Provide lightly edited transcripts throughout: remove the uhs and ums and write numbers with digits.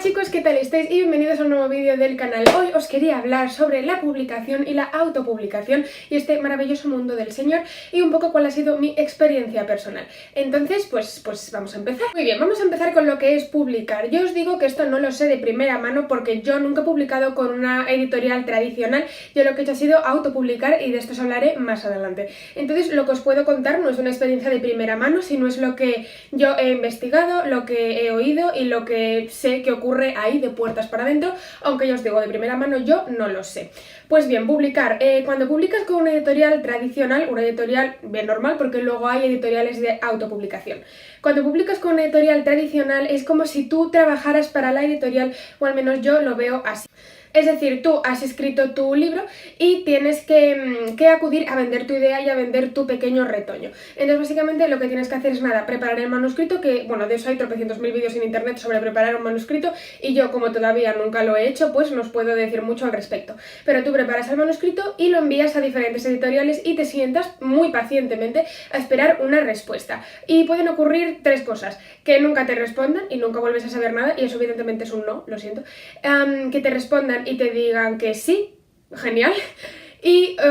Chicos, ¿qué tal estáis? Y bienvenidos a un nuevo vídeo del canal. Hoy os quería hablar sobre la publicación y la autopublicación y este maravilloso mundo del señor y un poco cuál ha sido mi experiencia personal. Entonces, pues vamos a empezar. Muy bien, vamos a empezar con lo que es publicar. Yo os digo que esto no lo sé de primera mano porque yo nunca he publicado con una editorial tradicional. Yo lo que he hecho ha sido autopublicar y de esto os hablaré más adelante. Entonces, lo que os puedo contar no es una experiencia de primera mano, sino es lo que yo he investigado, lo que he oído y lo que sé que ocurre ahí de puertas para adentro, aunque yo os digo de primera mano yo no lo sé. Pues bien, publicar. Cuando publicas con una editorial tradicional, una editorial bien normal, porque luego hay editoriales de autopublicación. Cuando publicas con una editorial tradicional es como si tú trabajaras para la editorial, o al menos yo lo veo así. Es decir, tú has escrito tu libro y tienes que acudir a vender tu idea y a vender tu pequeño retoño. Entonces, básicamente, lo que tienes que hacer es nada, preparar el manuscrito, que, bueno, de eso hay tropecientos mil vídeos en internet sobre preparar un manuscrito y yo, como todavía nunca lo he hecho, pues no os puedo decir mucho al respecto. Pero tú preparas el manuscrito y lo envías a diferentes editoriales y te sientas muy pacientemente a esperar una respuesta. Y pueden ocurrir tres cosas: que nunca te respondan y nunca vuelves a saber nada, y eso evidentemente es un no, lo siento. Que te respondan y te digan que sí, genial,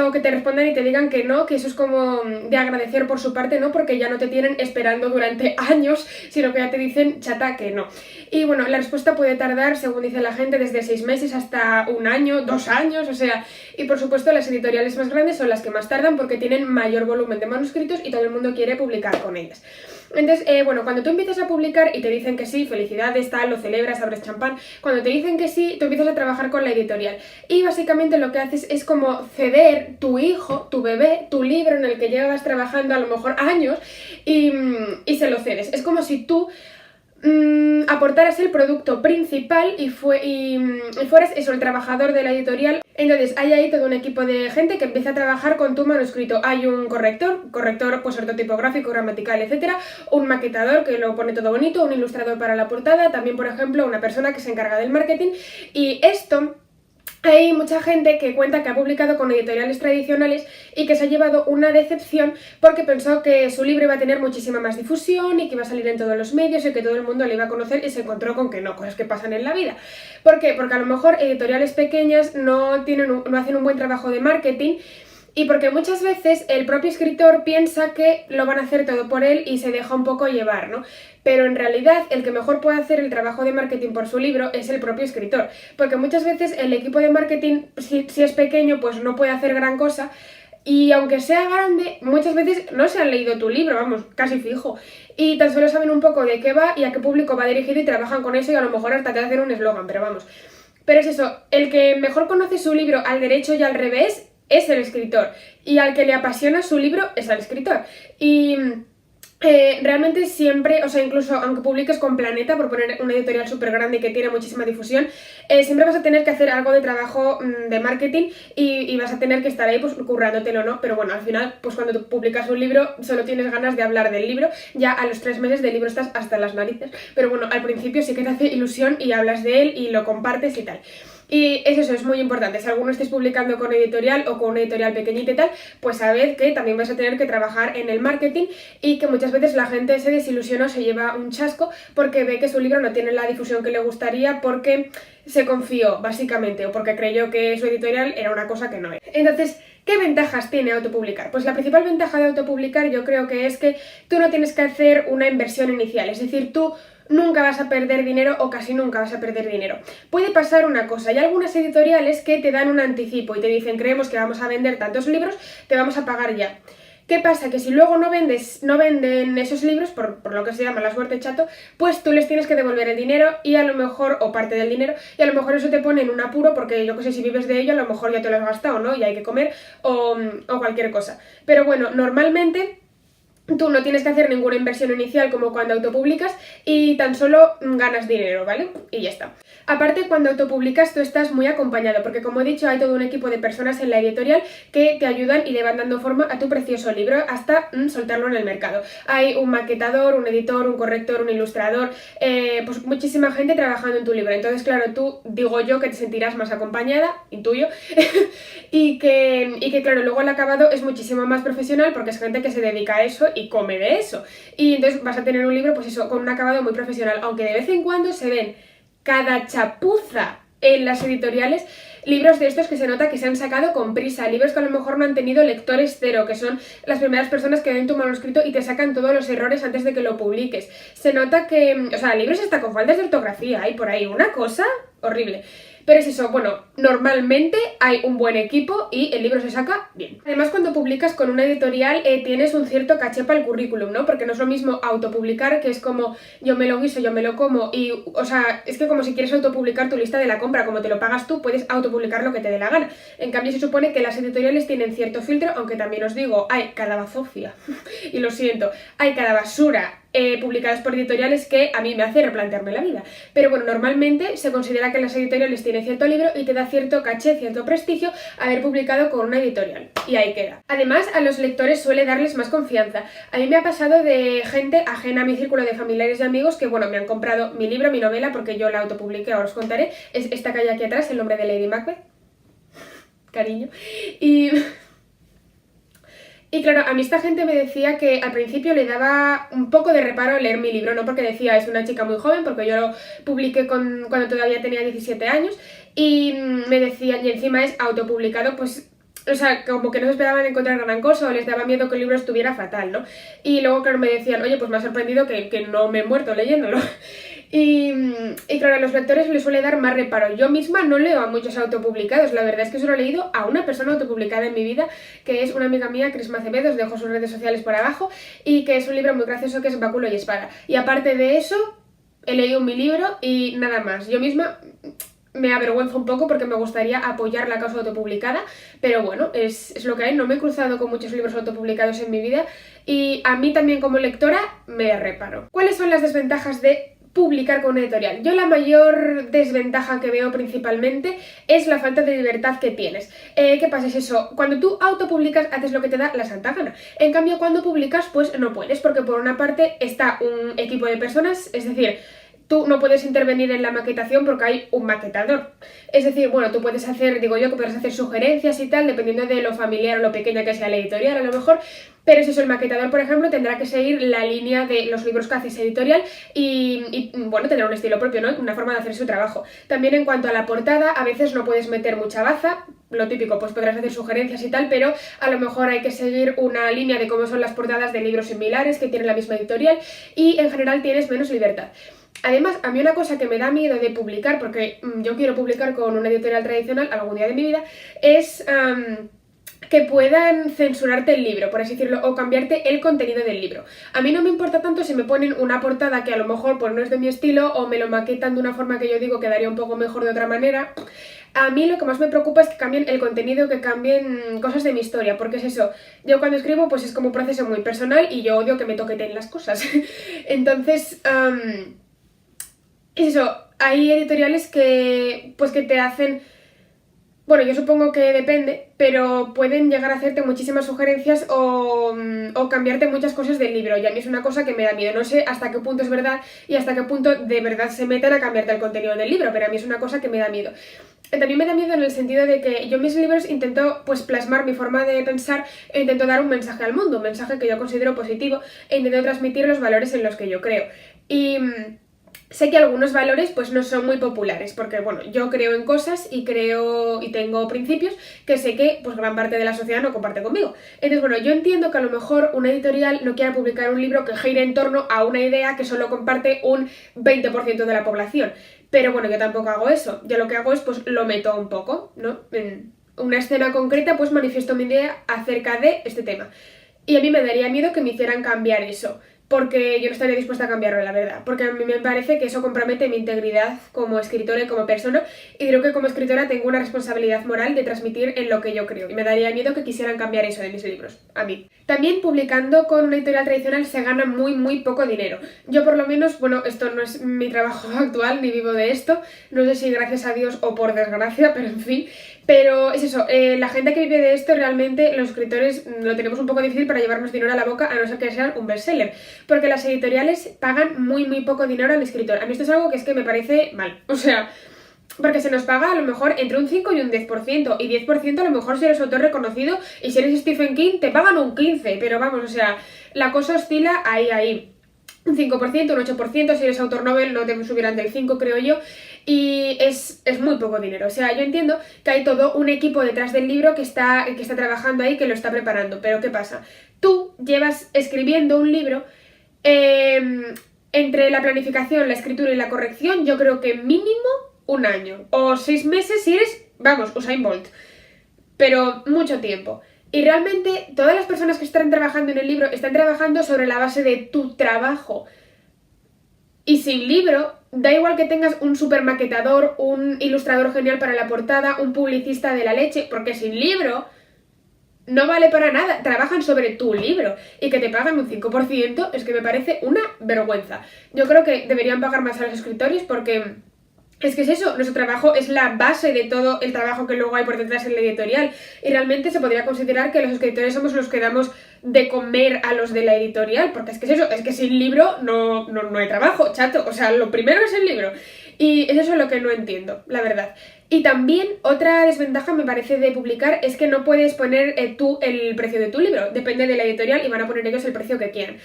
o que te respondan y te digan que no, que eso es como de agradecer por su parte, ¿no? Porque ya no te tienen esperando durante años, sino que ya te dicen chata que no. Y bueno, la respuesta puede tardar, según dice la gente, desde 6 meses hasta 1 año, 2 años, o sea, y por supuesto las editoriales más grandes son las que más tardan porque tienen mayor volumen de manuscritos y todo el mundo quiere publicar con ellas. Entonces, bueno, cuando tú empiezas a publicar y te dicen que sí, felicidades, tal, lo celebras, abres champán. Cuando te dicen que sí, tú empiezas a trabajar con la editorial. Y básicamente lo que haces es como ceder tu hijo, tu bebé, tu libro en el que llevas trabajando a lo mejor años y se lo cedes. Es como si tú aportaras el producto principal y fueras eso, el trabajador de la editorial. Entonces hay ahí todo un equipo de gente que empieza a trabajar con tu manuscrito. Hay un corrector pues ortotipográfico, gramatical, etcétera, un maquetador que lo pone todo bonito, un ilustrador para la portada, también por ejemplo una persona que se encarga del marketing. Y esto, hay mucha gente que cuenta que ha publicado con editoriales tradicionales y que se ha llevado una decepción porque pensó que su libro iba a tener muchísima más difusión y que iba a salir en todos los medios y que todo el mundo le iba a conocer, y se encontró con que no, cosas que pasan en la vida. ¿Por qué? Porque a lo mejor editoriales pequeñas no hacen un buen trabajo de marketing. Y porque muchas veces el propio escritor piensa que lo van a hacer todo por él y se deja un poco llevar, ¿no? Pero en realidad el que mejor puede hacer el trabajo de marketing por su libro es el propio escritor. Porque muchas veces el equipo de marketing, si es pequeño, pues no puede hacer gran cosa. Y aunque sea grande, muchas veces no se han leído tu libro, vamos, casi fijo. Y tan solo saben un poco de qué va y a qué público va dirigido y trabajan con eso, y a lo mejor hasta te hacen un eslogan, pero vamos. Pero es eso, el que mejor conoce su libro al derecho y al revés es el escritor, y al que le apasiona su libro es al escritor. Y realmente siempre, o sea, incluso aunque publiques con Planeta, por poner una editorial súper grande y que tiene muchísima difusión, siempre vas a tener que hacer algo de trabajo de marketing y vas a tener que estar ahí pues currándotelo, ¿no? Pero bueno, al final, pues cuando tú publicas un libro, solo tienes ganas de hablar del libro. Ya a los 3 meses del libro estás hasta las narices, pero bueno, al principio sí que te hace ilusión y hablas de él y lo compartes y tal. Y eso es muy importante. Si alguno estáis publicando con editorial o con una editorial pequeñita y tal, pues sabed que también vais a tener que trabajar en el marketing, y que muchas veces la gente se desilusiona o se lleva un chasco porque ve que su libro no tiene la difusión que le gustaría porque se confió, básicamente, o porque creyó que su editorial era una cosa que no era. Entonces, ¿qué ventajas tiene autopublicar? Pues la principal ventaja de autopublicar yo creo que es que tú no tienes que hacer una inversión inicial, es decir, tú nunca vas a perder dinero o casi nunca vas a perder dinero. Puede pasar una cosa: hay algunas editoriales que te dan un anticipo y te dicen creemos que vamos a vender tantos libros, te vamos a pagar ya. ¿Qué pasa? Que si luego no venden esos libros, por lo que se llama la suerte chato, pues tú les tienes que devolver el dinero y a lo mejor, o parte del dinero, y a lo mejor eso te pone en un apuro porque yo que sé, si vives de ello a lo mejor ya te lo has gastado, ¿no? Y hay que comer o cualquier cosa. Pero bueno, normalmente tú no tienes que hacer ninguna inversión inicial como cuando autopublicas y tan solo ganas dinero, ¿vale? Y ya está. Aparte, cuando autopublicas tú estás muy acompañado porque, como he dicho, hay todo un equipo de personas en la editorial que te ayudan y le van dando forma a tu precioso libro hasta soltarlo en el mercado. Hay un maquetador, un editor, un corrector, un ilustrador, pues muchísima gente trabajando en tu libro. Entonces, claro, tú, digo yo, que te sentirás más acompañada, intuyo, y que claro, luego el acabado es muchísimo más profesional porque es gente que se dedica a eso y come de eso. Y entonces vas a tener un libro, pues eso, con un acabado muy profesional, aunque de vez en cuando se ven cada chapuza en las editoriales, libros de estos que se nota que se han sacado con prisa, libros que a lo mejor no han tenido lectores cero, que son las primeras personas que ven tu manuscrito y te sacan todos los errores antes de que lo publiques. Se nota que, o sea, libros hasta con faltas de ortografía, hay por ahí una cosa horrible. Pero es eso, bueno, normalmente hay un buen equipo y el libro se saca bien. Además, cuando publicas con una editorial tienes un cierto caché para el currículum, ¿no? Porque no es lo mismo autopublicar, que es como yo me lo guiso, yo me lo como y, o sea, es que como si quieres autopublicar tu lista de la compra, como te lo pagas tú, puedes autopublicar lo que te dé la gana. En cambio, se supone que las editoriales tienen cierto filtro, aunque también os digo, hay cada bazofia, y lo siento, hay cada basura publicadas por editoriales que a mí me hace replantearme la vida. Pero bueno, normalmente se considera que las editoriales tienen cierto libro y te da cierto caché, cierto prestigio haber publicado con una editorial. Y ahí queda. Además, a los lectores suele darles más confianza. A mí me ha pasado de gente ajena a mi círculo de familiares y amigos que, bueno, me han comprado mi libro, mi novela, porque yo la autopubliqué, ahora os contaré. Es esta que hay aquí atrás, El nombre de Lady Macbeth. Cariño. Y claro, a mí esta gente me decía que al principio le daba un poco de reparo leer mi libro, no porque decía es una chica muy joven, porque yo lo publiqué cuando todavía tenía 17 años, y me decían, y encima es autopublicado, pues, o sea, como que no se esperaban encontrar gran cosa o les daba miedo que el libro estuviera fatal, ¿no? Y luego, claro, me decían, oye, pues me ha sorprendido que no me he muerto leyéndolo. Y claro, a los lectores les suele dar más reparo. Yo misma no leo a muchos autopublicados, la verdad es que solo he leído a una persona autopublicada en mi vida, que es una amiga mía, Crisma Acevedo, os dejo sus redes sociales por abajo, y que es un libro muy gracioso que es Báculo y Espada. Y aparte de eso, he leído mi libro y nada más. Yo misma me avergüenzo un poco porque me gustaría apoyar la causa autopublicada, pero bueno, es lo que hay. No me he cruzado con muchos libros autopublicados en mi vida y a mí también como lectora me reparo. ¿Cuáles son las desventajas de publicar con una editorial? Yo la mayor desventaja que veo principalmente es la falta de libertad que tienes. ¿Qué pasa? Es eso, cuando tú autopublicas haces lo que te da la santa gana. En cambio, cuando publicas, pues no puedes, porque por una parte está un equipo de personas, es decir, tú no puedes intervenir en la maquetación porque hay un maquetador. Es decir, bueno, tú puedes hacer, digo yo, que puedes hacer sugerencias y tal, dependiendo de lo familiar o lo pequeña que sea la editorial, a lo mejor, pero es eso, el maquetador, por ejemplo, tendrá que seguir la línea de los libros que hace esa editorial y bueno, tendrá un estilo propio, ¿no? Una forma de hacer su trabajo. También en cuanto a la portada, a veces no puedes meter mucha baza, lo típico, pues podrás hacer sugerencias y tal, pero a lo mejor hay que seguir una línea de cómo son las portadas de libros similares que tienen la misma editorial y en general tienes menos libertad. Además, a mí una cosa que me da miedo de publicar, porque yo quiero publicar con una editorial tradicional algún día de mi vida, es que puedan censurarte el libro, por así decirlo, o cambiarte el contenido del libro. A mí no me importa tanto si me ponen una portada que a lo mejor pues, no es de mi estilo o me lo maquetan de una forma que yo digo quedaría un poco mejor de otra manera. A mí lo que más me preocupa es que cambien el contenido, que cambien cosas de mi historia, porque es eso, yo cuando escribo pues es como un proceso muy personal y yo odio que me toqueten las cosas. Entonces, es eso, hay editoriales que pues que te hacen, bueno, yo supongo que depende, pero pueden llegar a hacerte muchísimas sugerencias o cambiarte muchas cosas del libro, y a mí es una cosa que me da miedo. No sé hasta qué punto es verdad y hasta qué punto de verdad se meten a cambiarte el contenido del libro, pero a mí es una cosa que me da miedo. También me da miedo en el sentido de que yo en mis libros intento pues plasmar mi forma de pensar e intento dar un mensaje al mundo, un mensaje que yo considero positivo e intento transmitir los valores en los que yo creo. Y sé que algunos valores pues no son muy populares, porque bueno, yo creo en cosas y creo y tengo principios que sé que pues gran parte de la sociedad no comparte conmigo. Entonces bueno, yo entiendo que a lo mejor una editorial no quiera publicar un libro que gire en torno a una idea que solo comparte un 20% de la población. Pero bueno, yo tampoco hago eso. Yo lo que hago es pues lo meto un poco, ¿no? En una escena concreta pues manifiesto mi idea acerca de este tema. Y a mí me daría miedo que me hicieran cambiar eso, porque yo no estaría dispuesta a cambiarlo, la verdad, porque a mí me parece que eso compromete mi integridad como escritora y como persona, y creo que como escritora tengo una responsabilidad moral de transmitir en lo que yo creo, y me daría miedo que quisieran cambiar eso de mis libros, a mí. También publicando con una editorial tradicional se gana muy poco dinero. Yo por lo menos, bueno, esto no es mi trabajo actual, ni vivo de esto, no sé si gracias a Dios o por desgracia, pero en fin. Pero es eso, la gente que vive de esto realmente, los escritores lo tenemos un poco difícil para llevarnos dinero a la boca, a no ser que sean un bestseller, porque las editoriales pagan muy poco dinero al escritor. A mí esto es algo que es que me parece mal, o sea, porque se nos paga a lo mejor entre un 5 y un 10%, y 10% a lo mejor si eres autor reconocido, y si eres Stephen King te pagan un 15%, pero vamos, o sea, la cosa oscila ahí. Un 5%, un 8%, si eres autor novel no te subirán del 5, creo yo. y es muy poco dinero. O sea, yo entiendo que hay todo un equipo detrás del libro que está trabajando ahí, que lo está preparando, pero ¿qué pasa? Tú llevas escribiendo un libro, entre la planificación, la escritura y la corrección, yo creo que mínimo un año, o 6 meses si eres, vamos, Usain Bolt, pero mucho tiempo. Y realmente todas las personas que están trabajando en el libro están trabajando sobre la base de tu trabajo. Y sin libro, da igual que tengas un super maquetador, un ilustrador genial para la portada, un publicista de la leche, porque sin libro no vale para nada. Trabajan sobre tu libro y que te pagan un 5% es que me parece una vergüenza. Yo creo que deberían pagar más a los escritores porque es que es eso, nuestro trabajo es la base de todo el trabajo que luego hay por detrás en la editorial, y realmente se podría considerar que los escritores somos los que damos de comer a los de la editorial, porque es que es eso, es que sin libro no hay trabajo, chato, o sea, lo primero es el libro, y es eso lo que no entiendo, la verdad. Y también otra desventaja me parece de publicar es que no puedes poner tú el precio de tu libro, depende de la editorial y van a poner ellos el precio que quieran.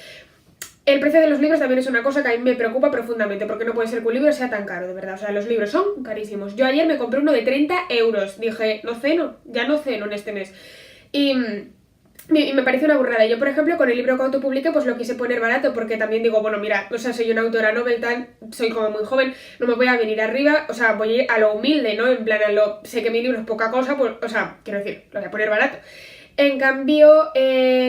El precio de los libros también es una cosa que a mí me preocupa profundamente, porque no puede ser que un libro sea tan caro, de verdad. O sea, los libros son carísimos. Yo ayer me compré uno de 30 euros. Dije, no ceno, ya no ceno en este mes. Y me parece una burrada. Yo, por ejemplo, con el libro que autopubliqué, pues lo quise poner barato, porque también digo, bueno, mira, o sea, soy una autora novel, tal, soy como muy joven, no me voy a venir arriba, o sea, voy a ir a lo humilde, ¿no? En plan, sé que mi libro es poca cosa, pues, o sea, quiero decir, lo voy a poner barato. En cambio,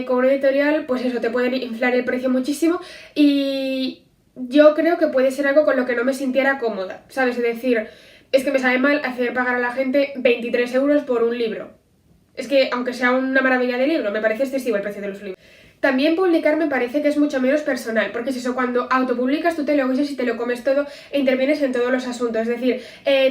con una editorial, pues eso, te pueden inflar el precio muchísimo y yo creo que puede ser algo con lo que no me sintiera cómoda, ¿sabes? Es decir, es que me sabe mal hacer pagar a la gente 23 euros por un libro. Es que, aunque sea una maravilla de libro, me parece excesivo el precio de los libros. También publicar me parece que es mucho menos personal, porque es eso, cuando autopublicas tú te lo guisas y te lo comes todo e intervienes en todos los asuntos, es decir,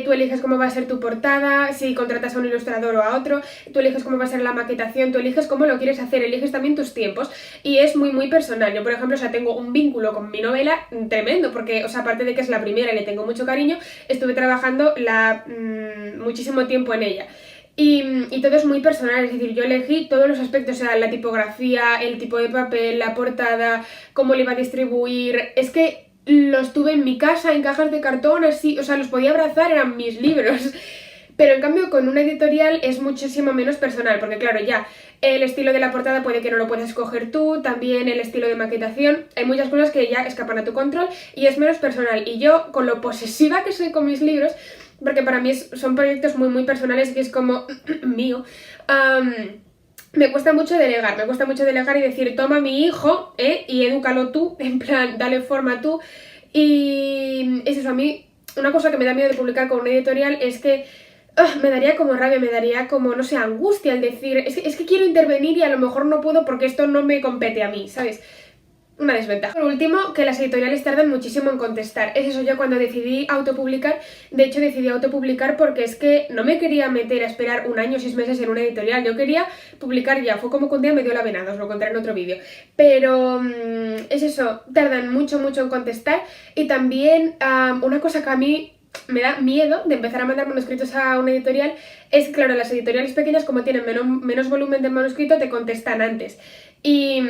tú eliges cómo va a ser tu portada, si contratas a un ilustrador o a otro, tú eliges cómo va a ser la maquetación, tú eliges cómo lo quieres hacer, eliges también tus tiempos y es muy personal. Yo, por ejemplo, o sea, tengo un vínculo con mi novela tremendo, porque, o sea, aparte de que es la primera y le tengo mucho cariño, estuve trabajando muchísimo tiempo en ella. Y todo es muy personal, es decir, yo elegí todos los aspectos, o sea, la tipografía, el tipo de papel, la portada, cómo lo iba a distribuir, es que los tuve en mi casa, en cajas de cartón, así, o sea, los podía abrazar, eran mis libros. Pero en cambio con una editorial es muchísimo menos personal, porque claro, ya el estilo de la portada puede que no lo puedas escoger tú, también el estilo de maquetación, hay muchas cosas que ya escapan a tu control y es menos personal. Y yo, con lo posesiva que soy con mis libros, porque para mí son proyectos muy personales que es como mío, me cuesta mucho delegar y decir, toma a mi hijo, y edúcalo tú, en plan, dale forma tú. Y es eso, a mí, una cosa que me da miedo de publicar con una editorial es que me daría como rabia, me daría como, no sé, angustia el decir, es que quiero intervenir y a lo mejor no puedo porque esto no me compete a mí, ¿sabes? Una desventaja. Por último, que las editoriales tardan muchísimo en contestar. Es eso, yo cuando decidí autopublicar, de hecho decidí autopublicar porque es que no me quería meter a esperar un año, 6 meses en una editorial. Yo quería publicar ya, fue como que un día me dio la venada, os lo contaré en otro vídeo. Pero es eso, tardan mucho en contestar. Y también una cosa que a mí me da miedo de empezar a mandar manuscritos a una editorial es, claro, las editoriales pequeñas, como tienen menos volumen de manuscrito, te contestan antes. Y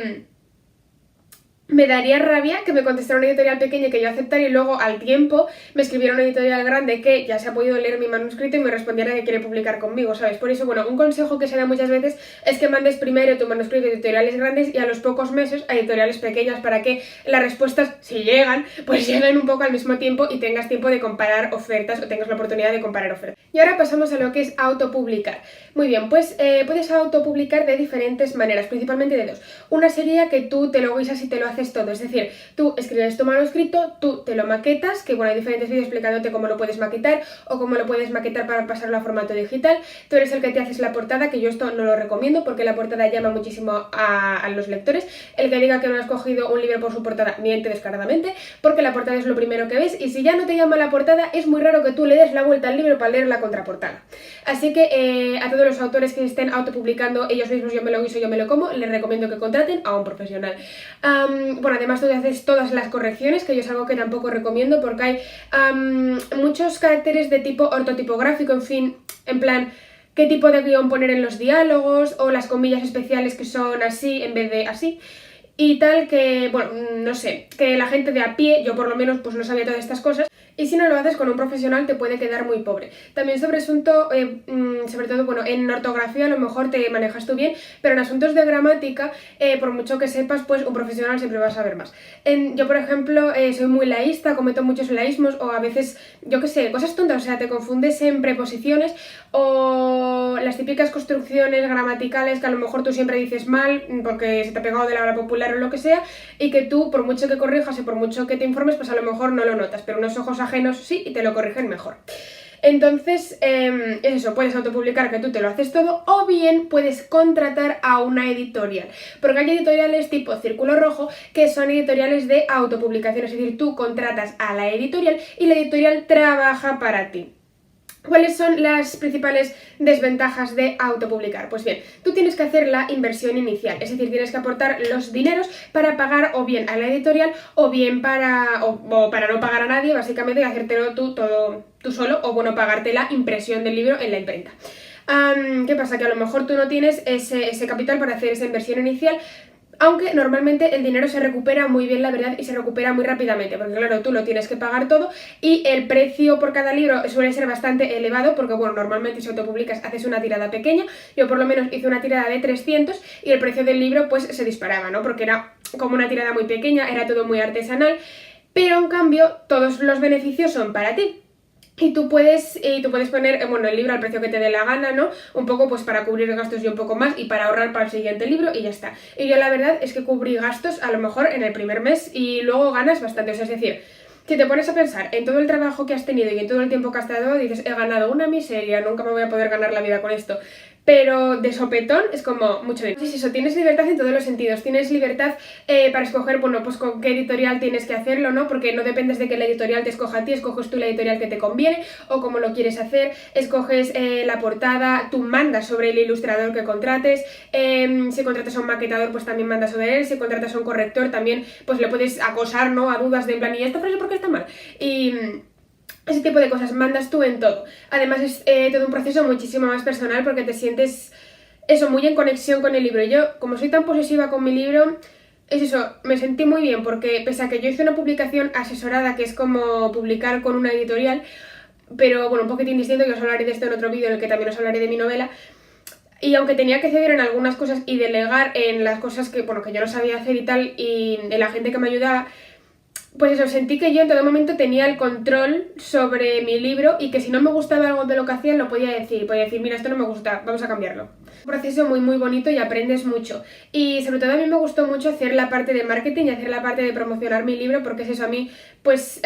me daría rabia que me contestara una editorial pequeña que yo aceptara y luego al tiempo me escribiera una editorial grande que ya se ha podido leer mi manuscrito y me respondiera que quiere publicar conmigo, ¿sabes? Por eso, bueno, un consejo que se da muchas veces es que mandes primero tu manuscrito a editoriales grandes y a los pocos meses a editoriales pequeñas para que las respuestas, si llegan, pues lleguen un poco al mismo tiempo y tengas tiempo de comparar ofertas o tengas la oportunidad de comparar ofertas. Y ahora pasamos a lo que es autopublicar. Muy bien, pues puedes autopublicar de diferentes maneras, principalmente de dos. Una sería que tú te lo guisas y te lo haces todo, es decir, tú escribes tu manuscrito, tú te lo maquetas, que bueno, hay diferentes vídeos explicándote cómo lo puedes maquetar o cómo lo puedes maquetar para pasarlo a formato digital. Tú eres el que te haces la portada, que yo esto no lo recomiendo porque la portada llama muchísimo a los lectores. El que diga que no ha escogido un libro por su portada miente descaradamente, porque la portada es lo primero que ves y si ya no te llama la portada es muy raro que tú le des la vuelta al libro para leer la contraportada. Así que a todos los autores que estén autopublicando ellos mismos, yo me lo guiso, yo me lo como, les recomiendo que contraten a un profesional. Bueno, además tú haces todas las correcciones, que yo es algo que tampoco recomiendo porque hay muchos caracteres de tipo ortotipográfico, en fin, en plan, qué tipo de guión poner en los diálogos o las comillas especiales que son así en vez de así. Y tal que, bueno, no sé, que la gente de a pie, yo por lo menos pues no sabía todas estas cosas Y si no lo haces con un profesional te puede quedar muy pobre. También sobre asunto, sobre todo, bueno, en ortografía a lo mejor te manejas tú bien, pero en asuntos de gramática, por mucho que sepas, pues un profesional siempre va a saber más. Yo, por ejemplo, soy muy laísta, cometo muchos laísmos o a veces, yo qué sé, cosas tontas, o sea, te confundes en preposiciones o las típicas construcciones gramaticales que a lo mejor tú siempre dices mal porque se te ha pegado de la habla popular o lo que sea, y que tú, por mucho que corrijas y por mucho que te informes, pues a lo mejor no lo notas, pero unos ojos ajenos sí y te lo corrigen mejor. Entonces, es eso, puedes autopublicar que tú te lo haces todo o bien puedes contratar a una editorial, porque hay editoriales tipo Círculo Rojo que son editoriales de autopublicación, es decir, tú contratas a la editorial y la editorial trabaja para ti. ¿Cuáles son las principales desventajas de autopublicar? Pues bien, tú tienes que hacer la inversión inicial, es decir, tienes que aportar los dineros para pagar o bien a la editorial o bien para no pagar a nadie, básicamente hacértelo todo tú solo, o bueno, pagarte la impresión del libro en la imprenta. ¿Qué pasa? Que a lo mejor tú no tienes ese capital para hacer esa inversión inicial, aunque normalmente el dinero se recupera muy bien, la verdad, y se recupera muy rápidamente, porque claro, tú lo tienes que pagar todo y el precio por cada libro suele ser bastante elevado, porque bueno, normalmente si autopublicas haces una tirada pequeña, yo por lo menos hice una tirada de 300 y el precio del libro pues se disparaba, ¿no? Porque era como una tirada muy pequeña, era todo muy artesanal, pero en cambio todos los beneficios son para ti. Y tú puedes poner, bueno, el libro al precio que te dé la gana, ¿no? Un poco pues para cubrir gastos y un poco más y para ahorrar para el siguiente libro y ya está. Y yo la verdad es que cubrí gastos a lo mejor en el primer mes y luego ganas bastante, o sea, es decir, si te pones a pensar en todo el trabajo que has tenido y en todo el tiempo que has estado, dices, he ganado una miseria, nunca me voy a poder ganar la vida con esto. Pero de sopetón es como mucho dinero. Entonces eso, tienes libertad en todos los sentidos, tienes libertad para escoger, bueno, pues con qué editorial tienes que hacerlo, ¿no? Porque no dependes de que la editorial te escoja a ti, escoges tú la editorial que te conviene o cómo lo quieres hacer, escoges la portada, tú mandas sobre el ilustrador que contrates, si contratas a un maquetador pues también mandas sobre él, si contratas a un corrector también pues le puedes acosar, ¿no? A dudas de en plan, ¿y esta frase por qué está mal? Y ese tipo de cosas, mandas tú en todo. Además es todo un proceso muchísimo más personal porque te sientes eso, muy en conexión con el libro. Yo, como soy tan posesiva con mi libro, es eso, me sentí muy bien porque pese a que yo hice una publicación asesorada, que es como publicar con una editorial, pero bueno, un poquitín distinto, que os hablaré de esto en otro vídeo en el que también os hablaré de mi novela, y aunque tenía que ceder en algunas cosas y delegar en las cosas que, bueno, que yo no sabía hacer y tal, y de la gente que me ayudaba, pues eso, sentí que yo en todo momento tenía el control sobre mi libro y que si no me gustaba algo de lo que hacían lo podía decir, mira, esto no me gusta, vamos a cambiarlo. Un proceso muy muy bonito y aprendes mucho. Y sobre todo a mí me gustó mucho hacer la parte de marketing y hacer la parte de promocionar mi libro, porque es eso, a mí pues,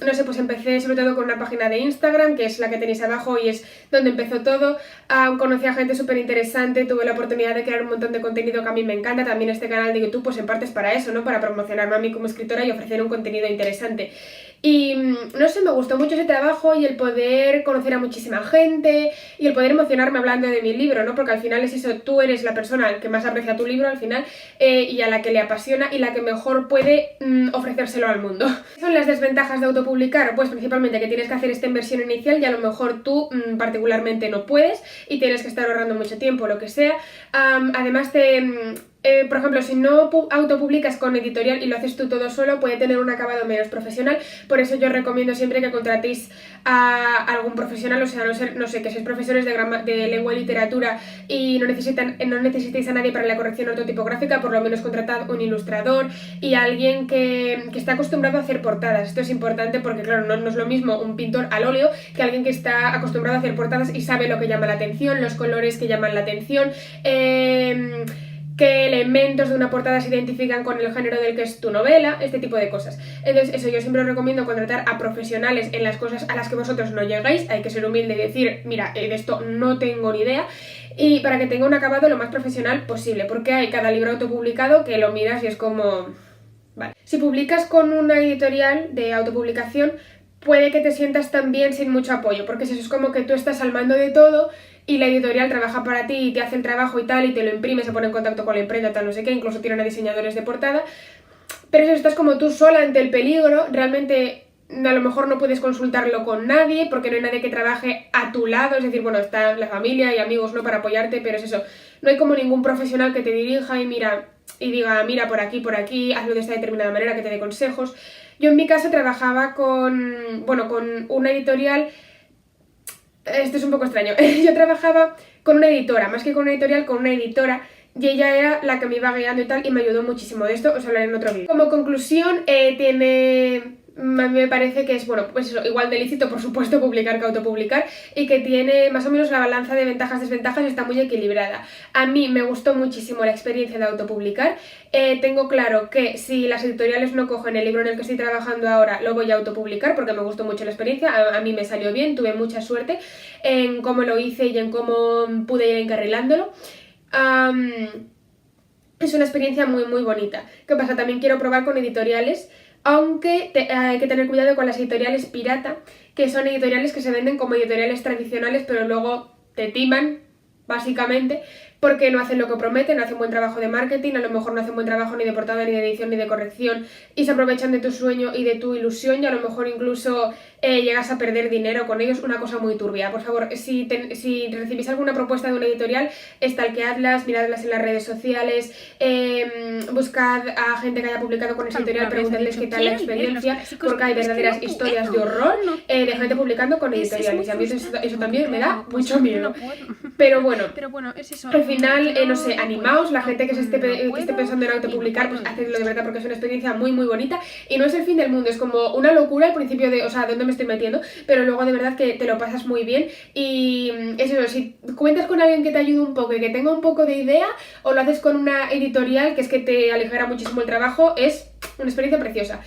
no sé, pues empecé sobre todo con una página de Instagram, que es la que tenéis abajo y es donde empezó todo. Conocí a gente súper interesante, tuve la oportunidad de crear un montón de contenido que a mí me encanta, también este canal de YouTube pues en parte es para eso, ¿no? Para promocionarme a mí como escritora y ofrecer un contenido interesante. Y no sé, me gustó mucho ese trabajo y el poder conocer a muchísima gente y el poder emocionarme hablando de mi libro, ¿no? Porque al final es eso, tú eres la persona que más aprecia tu libro al final y a la que le apasiona y la que mejor puede ofrecérselo al mundo. ¿Qué son las desventajas de autopublicar? Pues principalmente que tienes que hacer esta inversión inicial y a lo mejor tú particularmente no puedes y tienes que estar ahorrando mucho tiempo, lo que sea. Además por ejemplo, si no autopublicas con editorial y lo haces tú todo solo, puede tener un acabado menos profesional. Por eso yo recomiendo siempre que contratéis a algún profesional, o sea, no sé, que seáis profesores de lengua y literatura y no necesitéis a nadie para la corrección ortotipográfica, por lo menos contratad un ilustrador y alguien que esté acostumbrado a hacer portadas. Esto es importante porque, claro, no es lo mismo un pintor al óleo que alguien que está acostumbrado a hacer portadas y sabe lo que llama la atención, los colores que llaman la atención, qué elementos de una portada se identifican con el género del que es tu novela, este tipo de cosas. Entonces eso, yo siempre os recomiendo contratar a profesionales en las cosas a las que vosotros no llegáis, hay que ser humilde y decir, mira, de esto no tengo ni idea, y para que tenga un acabado lo más profesional posible, porque hay cada libro autopublicado que lo miras y es como... Vale. Si publicas con una editorial de autopublicación, puede que te sientas también sin mucho apoyo, porque eso es como que tú estás al mando de todo y la editorial trabaja para ti y te hace el trabajo y tal, y te lo imprime, se pone en contacto con la imprenta, tal, no sé qué, incluso tienen a diseñadores de portada, pero eso, estás como tú sola ante el peligro, realmente a lo mejor no puedes consultarlo con nadie porque no hay nadie que trabaje a tu lado, es decir, bueno, está la familia y amigos, ¿no?, para apoyarte, pero es eso, no hay como ningún profesional que te dirija y diga, mira, por aquí, hazlo de esta determinada manera, que te dé consejos. Yo en mi caso trabajaba con una editorial. Esto es un poco extraño. Yo trabajaba con una editora, más que con una editorial, con una editora, y ella era la que me iba guiando y tal, y me ayudó muchísimo. De esto os hablaré en otro vídeo. Como conclusión, a mí me parece que es, bueno, pues eso, igual de lícito, por supuesto, publicar que autopublicar, y que tiene más o menos la balanza de ventajas-desventajas, está muy equilibrada. A mí me gustó muchísimo la experiencia de autopublicar. Tengo claro que si las editoriales no cogen el libro en el que estoy trabajando ahora, lo voy a autopublicar porque me gustó mucho la experiencia, a mí me salió bien, tuve mucha suerte en cómo lo hice y en cómo pude ir encarrilándolo. Es una experiencia muy muy bonita. ¿Qué pasa? También quiero probar con editoriales, aunque hay que tener cuidado con las editoriales pirata, que son editoriales que se venden como editoriales tradicionales, pero luego te timan, básicamente, porque no hacen lo que prometen, no hacen buen trabajo de marketing, a lo mejor no hacen buen trabajo ni de portada, ni de edición, ni de corrección, y se aprovechan de tu sueño y de tu ilusión, y a lo mejor incluso llegas a perder dinero con ellos, una cosa muy turbia. Por favor, si recibís alguna propuesta de una editorial, stalkeadlas, miradlas en las redes sociales, buscad a gente que haya publicado con esa editorial, preguntadles qué tal la experiencia, porque hay verdaderas historias de horror de gente publicando con editoriales, y a mí eso también me da mucho miedo. Pero bueno, es eso. Al final, no sé, animaos, la gente que esté pensando en autopublicar, pues hacedlo de verdad, porque es una experiencia muy muy bonita y no es el fin del mundo, es como una locura al principio de, o sea, dónde me estoy metiendo, pero luego de verdad que te lo pasas muy bien. Y es eso, si cuentas con alguien que te ayude un poco y que tenga un poco de idea, o lo haces con una editorial que es que te aligera muchísimo el trabajo, es una experiencia preciosa.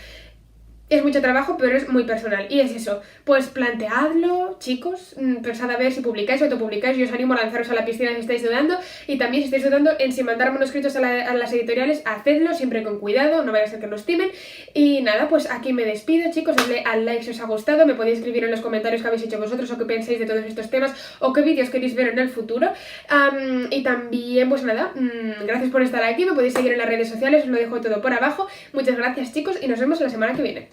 Es mucho trabajo, pero es muy personal. Y es eso, pues planteadlo, chicos, pensad a ver si publicáis o autopublicáis. Yo os animo a lanzaros a la piscina si estáis dudando, y también si estáis dudando en si mandar manuscritos a las editoriales, hacedlo siempre con cuidado, no vaya a ser que nos timen. Y nada, pues aquí me despido, chicos, dadle al like si os ha gustado, me podéis escribir en los comentarios qué habéis hecho vosotros o qué pensáis de todos estos temas o qué vídeos queréis ver en el futuro. Y también, pues nada, gracias por estar aquí, me podéis seguir en las redes sociales, os lo dejo todo por abajo. Muchas gracias, chicos, y nos vemos la semana que viene.